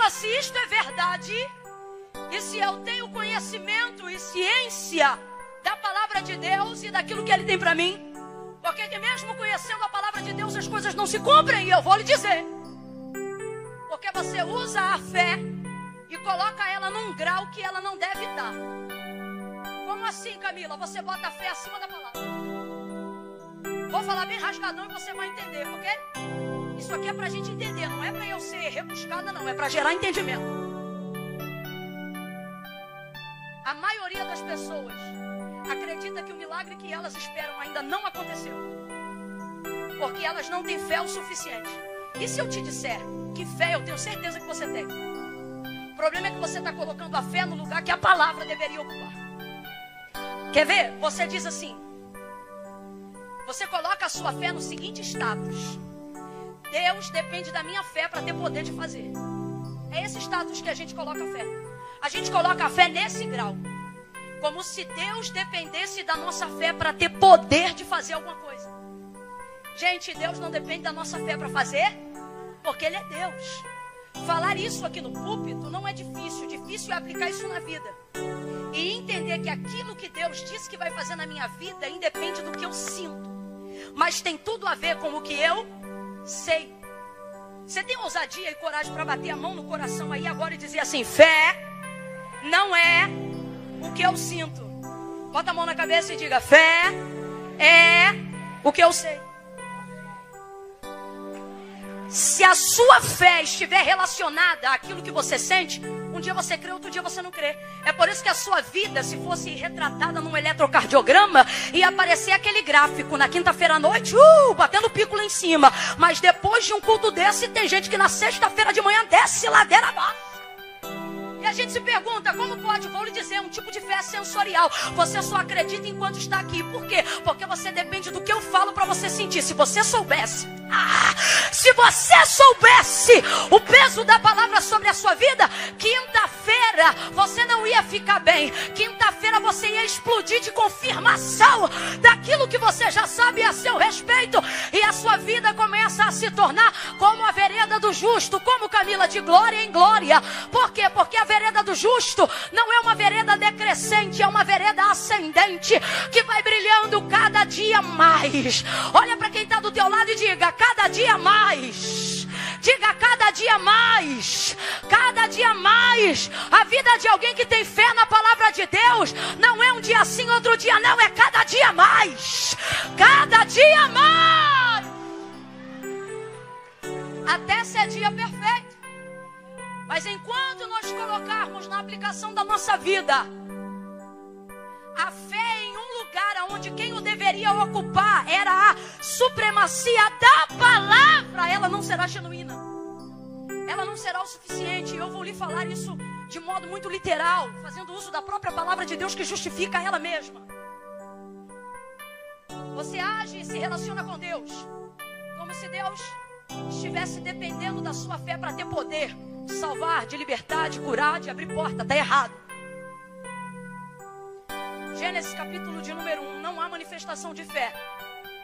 Agora, se isto é verdade, e se eu tenho conhecimento e ciência da palavra de Deus e daquilo que Ele tem para mim, porque que mesmo conhecendo a palavra de Deus as coisas não se cumprem, e eu vou lhe dizer. Porque você usa a fé e coloca ela num grau que ela não deve estar. Como assim, Camila? Você bota a fé acima da palavra. Vou falar bem rasgadão e você vai entender, ok? Isso aqui é pra gente entender, não é pra eu ser rebuscada, não. É pra gerar entendimento. A maioria das pessoas acredita que o milagre que elas esperam ainda não aconteceu. Porque elas não têm fé o suficiente. E se eu te disser que fé eu tenho certeza que você tem? O problema é que você está colocando a fé no lugar que a palavra deveria ocupar. Quer ver? Você diz assim. Você coloca a sua fé no seguinte status. Deus depende da minha fé para ter poder de fazer. É esse status que a gente coloca a fé. A gente coloca a fé nesse grau. Como se Deus dependesse da nossa fé para ter poder de fazer alguma coisa. Gente, Deus não depende da nossa fé para fazer, porque Ele é Deus. Falar isso aqui no púlpito não é difícil. Difícil é aplicar isso na vida. E entender que aquilo que Deus disse que vai fazer na minha vida independe do que eu sinto. Mas tem tudo a ver com o que eu sei. Você tem ousadia e coragem para bater a mão no coração aí agora e dizer assim: fé não é o que eu sinto. Bota a mão na cabeça e diga: fé é o que eu sei. Se a sua fé estiver relacionada àquilo que você sente, um dia você crê, outro dia você não crê. É por isso que a sua vida, se fosse retratada num eletrocardiograma, ia aparecer aquele gráfico na quinta-feira à noite, batendo pico lá em cima. Mas depois de um culto desse, tem gente que na sexta-feira de manhã desce ladeira abaixo. E a gente se pergunta, como pode? Vou lhe dizer, um tipo de fé sensorial. Você só acredita enquanto está aqui. Por quê? Porque você depende do que eu falo para você sentir. Se você soubesse, o peso da palavra sobre a sua vida, quinta-feira você não ia ficar bem. Quinta-feira você ia explodir de confirmação daquilo que você já sabe a seu respeito. E a sua vida começa a se tornar como a vereda do justo. Como, Camila? De glória em glória. Por quê? Porque a vereda do justo não é uma vereda decrescente, é uma vereda ascendente, que vai brilhando cada dia mais. Olha para quem está do teu lado e diga: cada dia mais. Diga: cada dia mais. Cada dia mais. A vida de alguém que tem fé na palavra de Deus não é um dia sim, outro dia não. É cada dia mais. Cada dia mais. Até ser dia perfeito. Mas enquanto nós colocarmos na aplicação da nossa vida a fé em um lugar onde quem o deveria ocupar era a supremacia da palavra, ela não será genuína. Ela não será o suficiente. Eu vou lhe falar isso de modo muito literal, fazendo uso da própria palavra de Deus que justifica ela mesma. Você age e se relaciona com Deus como se Deus estivesse dependendo da sua fé para ter poder de salvar, de libertar, de curar, de abrir porta. Está errado. Gênesis capítulo de número 1, não há manifestação de fé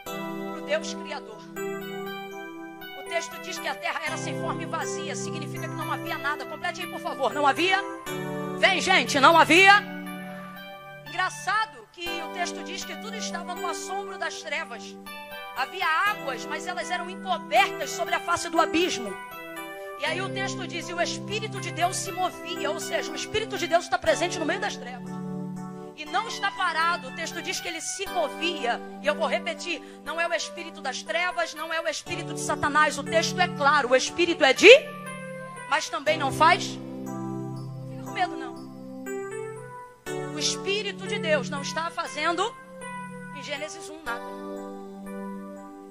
para o Deus Criador. O texto diz que a terra era sem forma e vazia, significa que não havia nada. Complete aí, por favor. Não havia? Vem, gente, não havia. Engraçado que o texto diz que tudo estava no assombro das trevas. Havia águas, mas elas eram encobertas sobre a face do abismo. E aí o texto diz: e o Espírito de Deus se movia, ou seja, o Espírito de Deus está presente no meio das trevas. E não está parado. O texto diz que ele se movia. E eu vou repetir: não é o espírito das trevas, não é o espírito de Satanás. O texto é claro, o espírito é de... Mas também não faz... Não fica com medo, não. O Espírito de Deus não está fazendo em Gênesis 1 nada.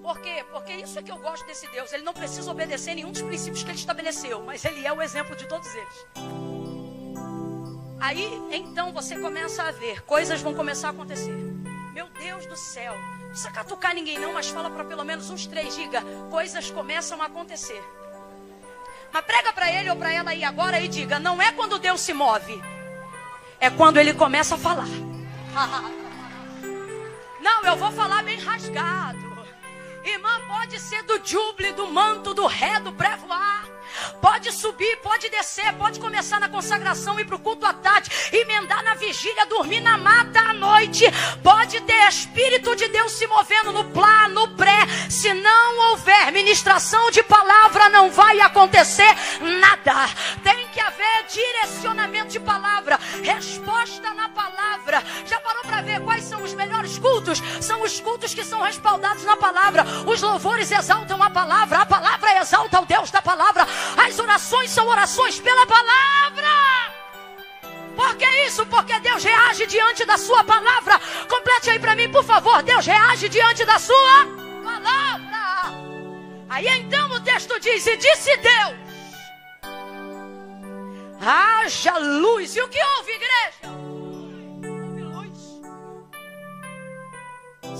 Por quê? Porque isso é que eu gosto desse Deus. Ele não precisa obedecer nenhum dos princípios que ele estabeleceu, mas ele é o exemplo de todos eles. Aí, então, você começa a ver, coisas vão começar a acontecer. Meu Deus do céu, não precisa catucar ninguém não, mas fala para pelo menos uns 3, diga: coisas começam a acontecer. Mas prega para ele ou para ela aí agora e diga: não é quando Deus se move, é quando ele começa a falar. Não, eu vou falar bem rasgado. Irmã, pode ser do juble, do manto, do ré, do brevoar. Pode Pode subir, pode descer, pode começar na consagração, ir para o culto à tarde, emendar na vigília, dormir na mata à noite. Pode ter Espírito de Deus se movendo no plá, no pré. Se não houver ministração de palavra, não vai acontecer nada. Tem que haver direcionamento de palavra, resposta na palavra. Já parou para ver quais são os melhores cultos? São os cultos que são respaldados na palavra. Os louvores exaltam a palavra exalta o Deus da palavra. As orações são orações pela palavra. Por que isso? Porque Deus reage diante da sua palavra. Complete aí para mim, por favor. Deus reage diante da sua palavra. Aí então o texto diz: e disse Deus, haja luz. E o que houve, igreja? Houve luz.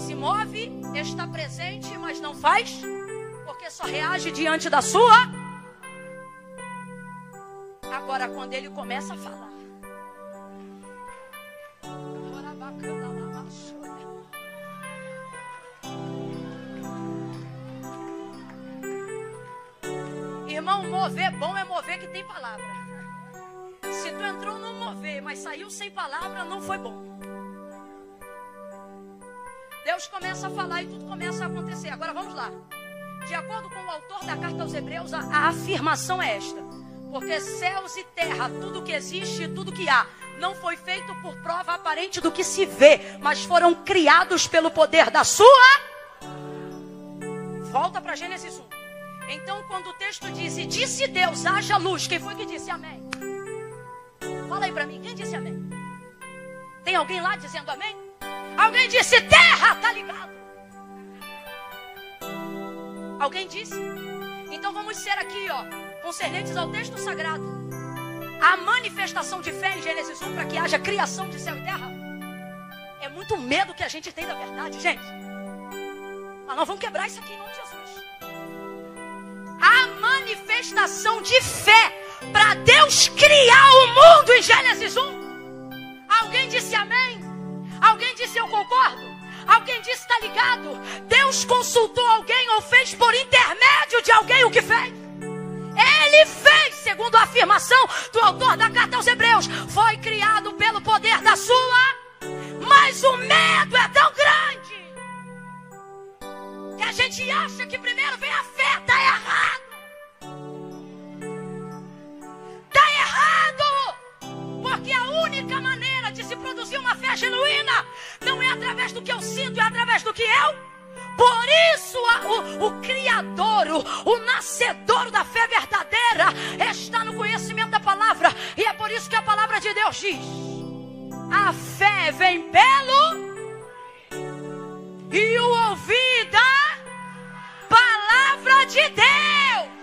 Se move, está presente, mas não faz, porque só reage diante da sua. Agora, quando ele começa a falar, irmão, mover bom é mover que tem palavra. Se tu entrou no mover, mas saiu sem palavra, não foi bom. Deus começa a falar e tudo começa a acontecer. Agora vamos lá. De acordo com o autor da carta aos Hebreus, a afirmação é esta: porque céus e terra, tudo que existe, tudo que há, não foi feito por prova aparente do que se vê, mas foram criados pelo poder da sua. Volta para Gênesis 1. Então, quando o texto diz: e disse Deus, haja luz, quem foi que disse amém? Fala aí para mim, quem disse amém? Tem alguém lá dizendo amém? Alguém disse terra, tá ligado? Alguém disse? Então vamos ser aqui, concernentes ao texto sagrado. A manifestação de fé em Gênesis 1 para que haja criação de céu e terra. É muito medo que a gente tem da verdade, gente. Mas nós vamos quebrar isso aqui em nome de Jesus. A manifestação de fé para Deus criar o mundo em Gênesis 1. Alguém disse amém? Alguém disse eu concordo? Alguém disse está ligado? Deus consultou alguém ou fez por intermédio de alguém o que fez? Ele fez, segundo a afirmação do autor da carta aos Hebreus. Foi criado pelo poder da sua. Mas o medo é tão grande que a gente acha que primeiro vem a fé. Está errado. Está errado. Porque a única maneira de se produzir uma fé genuína não é através do que eu sinto, é através do que eu. Por isso o Criador, o nascedor da fé verdadeira está no conhecimento da palavra. E é por isso que a palavra de Deus diz: a fé vem pelo e o ouvir da palavra de Deus.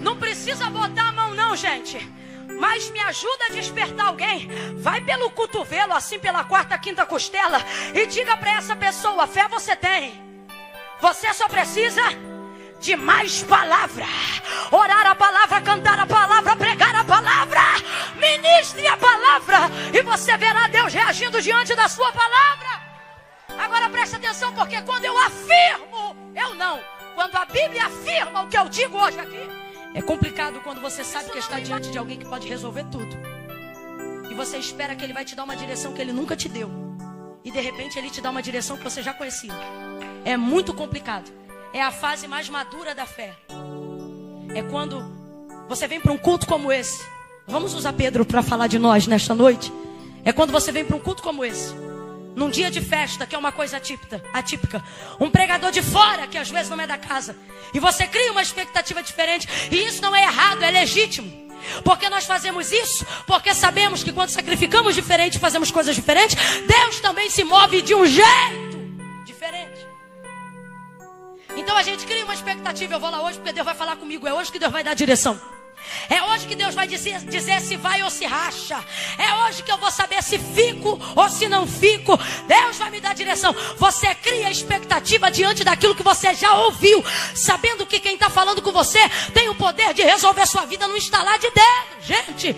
Não precisa botar a mão não, gente. Mas me ajuda a despertar alguém. Vai pelo cotovelo, assim pela quarta, quinta costela, e diga para essa pessoa: fé você tem. Você só precisa de mais palavra. Orar a palavra, cantar a palavra, pregar a palavra. Ministre a palavra e você verá Deus reagindo diante da sua palavra. Agora preste atenção, porque quando eu afirmo, eu não. Quando a Bíblia afirma o que eu digo hoje aqui, é complicado quando você sabe que está diante de alguém que pode resolver tudo. E você espera que ele vai te dar uma direção que ele nunca te deu. E de repente ele te dá uma direção que você já conhecia. É muito complicado. É a fase mais madura da fé. É quando você vem para um culto como esse. Vamos usar Pedro para falar de nós nesta noite. É quando você vem para um culto como esse, num dia de festa, que é uma coisa atípica. Um pregador de fora, que às vezes não é da casa. E você cria uma expectativa diferente. E isso não é errado, é legítimo. Porque nós fazemos isso porque sabemos que quando sacrificamos diferente, fazemos coisas diferentes, Deus também se move de um jeito diferente. Então a gente cria uma expectativa. Eu vou lá hoje porque Deus vai falar comigo. É hoje que Deus vai dar direção. É hoje que Deus vai dizer se vai ou se racha. É hoje que eu vou saber se fico ou se não fico. Deus vai me dar direção. Você cria expectativa diante daquilo que você já ouviu, sabendo que quem está falando com você tem o poder de resolver sua vida no estalar de dedo. Gente,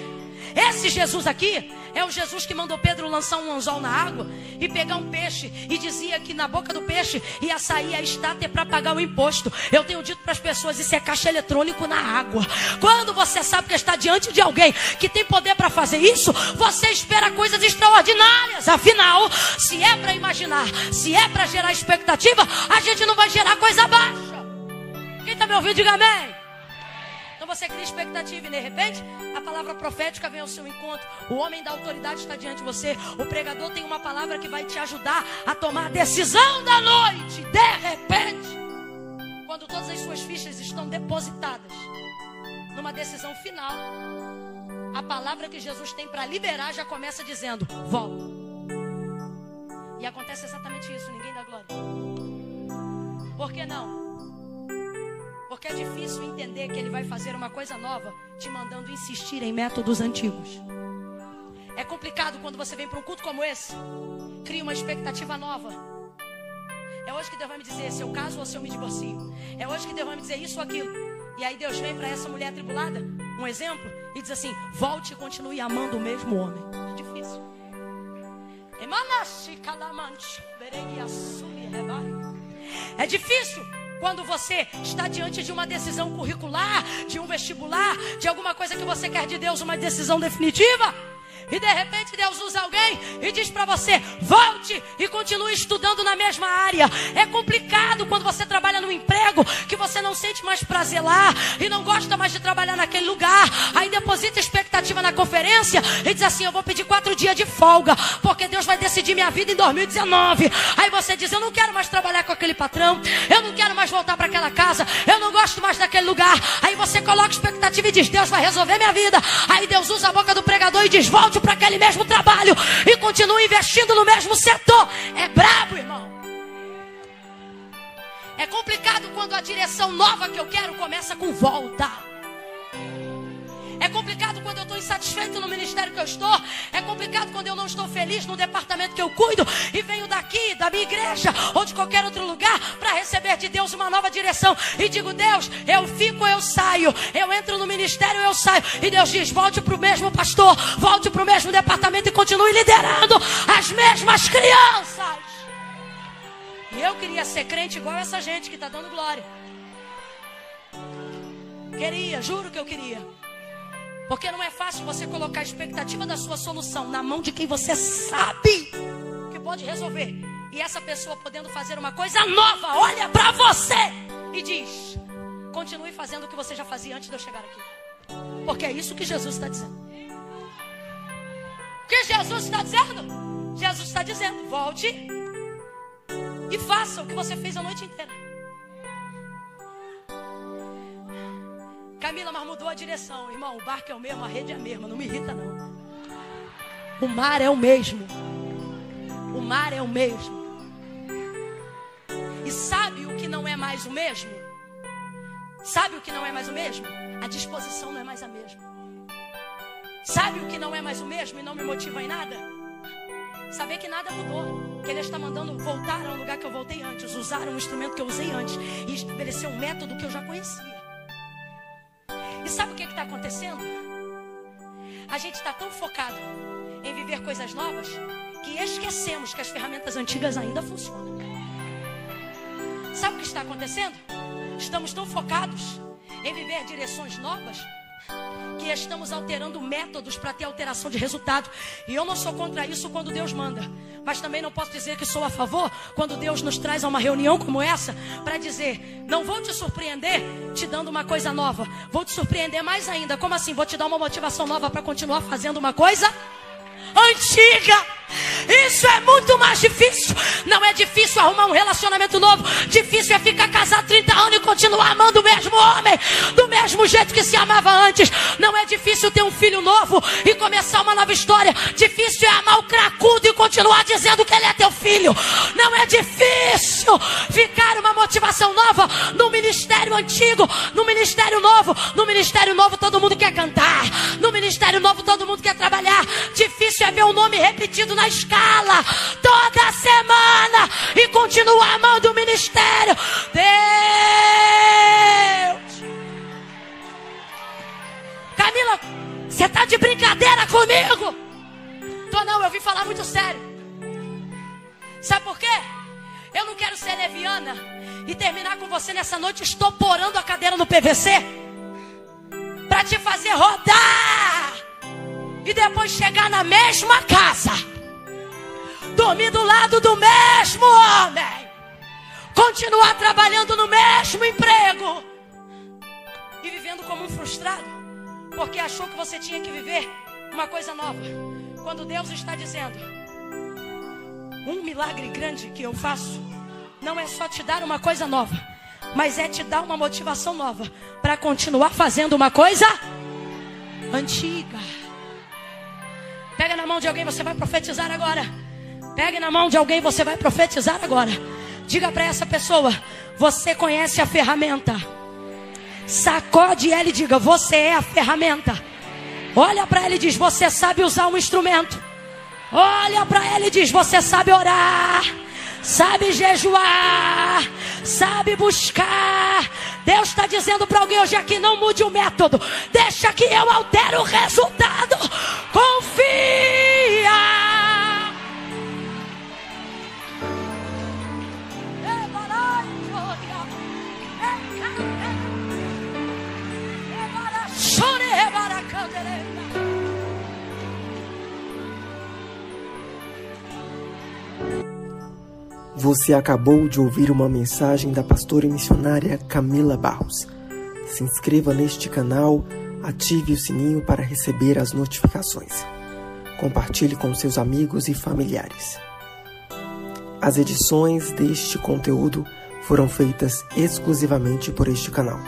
Esse Jesus aqui é o Jesus que mandou Pedro lançar um anzol na água e pegar um peixe, e dizia que na boca do peixe ia sair a estátua para pagar o imposto. Eu tenho dito para as pessoas, isso é caixa eletrônico na água. Quando você sabe que está diante de alguém que tem poder para fazer isso, você espera coisas extraordinárias. Afinal, se é para imaginar, se é para gerar expectativa, a gente não vai gerar coisa baixa. Quem está me ouvindo, diga amém. Então você cria expectativa e de repente a palavra profética vem ao seu encontro. O homem da autoridade está diante de você. O pregador tem uma palavra que vai te ajudar a tomar a decisão da noite. De repente, quando todas as suas fichas estão depositadas numa decisão final, a palavra que Jesus tem para liberar já começa dizendo: volta. E acontece exatamente isso. Ninguém dá glória. Por que não? Porque é difícil entender que ele vai fazer uma coisa nova te mandando insistir em métodos antigos. É complicado quando você vem para um culto como esse, cria uma expectativa nova. É hoje que Deus vai me dizer se eu caso ou se eu me divorcio. É hoje que Deus vai me dizer isso ou aquilo. E aí Deus vem para essa mulher atribulada, um exemplo, e diz assim: volte e continue amando o mesmo homem. É difícil. É difícil quando você está diante de uma decisão curricular, de um vestibular, de alguma coisa que você quer de Deus, uma decisão definitiva. E de repente Deus usa alguém e diz para você: volte e continue estudando na mesma área. É complicado quando você trabalha num emprego que você não sente mais prazer lá e não gosta mais de trabalhar naquele lugar. Aí deposita expectativa na conferência e diz assim: eu vou pedir 4 dias de folga, porque Deus vai decidir minha vida em 2019. Aí você diz: eu não quero mais trabalhar com aquele patrão, eu não quero mais voltar para aquela casa, eu não gosto mais daquele lugar. Aí você coloca expectativa e diz: Deus vai resolver minha vida. Aí Deus usa a boca do pregador e diz: volte para aquele mesmo trabalho e continua investindo no mesmo setor. É brabo, irmão. É complicado quando a direção nova que eu quero começa com volta. É complicado quando eu estou insatisfeito no ministério que eu estou. É complicado quando eu não estou feliz no departamento que eu cuido e venho daqui, da minha igreja ou de qualquer outro lugar para receber de Deus uma nova direção. E digo: Deus, eu fico, eu saio. Eu entro no ministério, eu saio. E Deus diz: volte para o mesmo pastor, volte para o mesmo departamento e continue liderando as mesmas crianças. E eu queria ser crente igual essa gente que está dando glória. Queria, juro que eu queria. Porque não é fácil você colocar a expectativa da sua solução na mão de quem você sabe que pode resolver. E essa pessoa podendo fazer uma coisa nova, olha para você e diz: continue fazendo o que você já fazia antes de eu chegar aqui. Porque é isso que Jesus está dizendo. O que Jesus está dizendo? Jesus está dizendo: volte e faça o que você fez a noite inteira. Camila, mas mudou a direção. Irmão, o barco é o mesmo, a rede é a mesma. Não me irrita, não. O mar é o mesmo. O mar é o mesmo. E sabe o que não é mais o mesmo? Sabe o que não é mais o mesmo? A disposição não é mais a mesma. Sabe o que não é mais o mesmo e não me motiva em nada? Saber que nada mudou. Que Ele está mandando voltar ao lugar que eu voltei antes. Usar um instrumento que eu usei antes. E estabelecer um método que eu já conhecia. E sabe o que está acontecendo? A gente está tão focado em viver coisas novas que esquecemos que as ferramentas antigas ainda funcionam. Sabe o que está acontecendo? Estamos tão focados em viver direções novas que estamos alterando métodos para ter alteração de resultado. E eu não sou contra isso quando Deus manda, mas também não posso dizer que sou a favor quando Deus nos traz a uma reunião como essa para dizer: não vou te surpreender te dando uma coisa nova, vou te surpreender mais ainda. Como assim? Vou te dar uma motivação nova para continuar fazendo uma coisa antiga. Isso é muito mais difícil. Não é difícil arrumar um relacionamento novo. Difícil é ficar casado 30 anos e continuar amando o mesmo homem do mesmo jeito que se amava antes. Não é difícil ter um filho novo e começar uma nova história. Difícil é amar o cracudo e continuar dizendo que ele é teu filho. Não é difícil ficar uma motivação nova no ministério antigo, no ministério novo. No ministério novo todo mundo quer cantar. No ministério novo todo mundo quer trabalhar. Difícil é ver o nome repetido na escala toda semana e continuar amando o ministério. Deus, Camila, você está de brincadeira leviana e terminar com você nessa noite estoporando a cadeira no PVC para te fazer rodar e depois chegar na mesma casa, dormir do lado do mesmo homem, continuar trabalhando no mesmo emprego e vivendo como um frustrado, porque achou que você tinha que viver uma coisa nova, quando Deus está dizendo: um milagre grande que eu faço não é só te dar uma coisa nova, mas é te dar uma motivação nova para continuar fazendo uma coisa antiga. Pega na mão de alguém, você vai profetizar agora. Pegue na mão de alguém, você vai profetizar agora. Diga para essa pessoa: você conhece a ferramenta. Sacode ela e diga: você é a ferramenta. Olha para ela e diz: você sabe usar um instrumento. Olha para ela e diz: você sabe orar, sabe jejuar, sabe buscar. Deus está dizendo para alguém hoje aqui: não mude o método, deixa que eu altere o resultado. Confia. Você acabou de ouvir uma mensagem da pastora e missionária Camila Barros. Se inscreva neste canal, ative o sininho para receber as notificações. Compartilhe com seus amigos e familiares. As edições deste conteúdo foram feitas exclusivamente por este canal.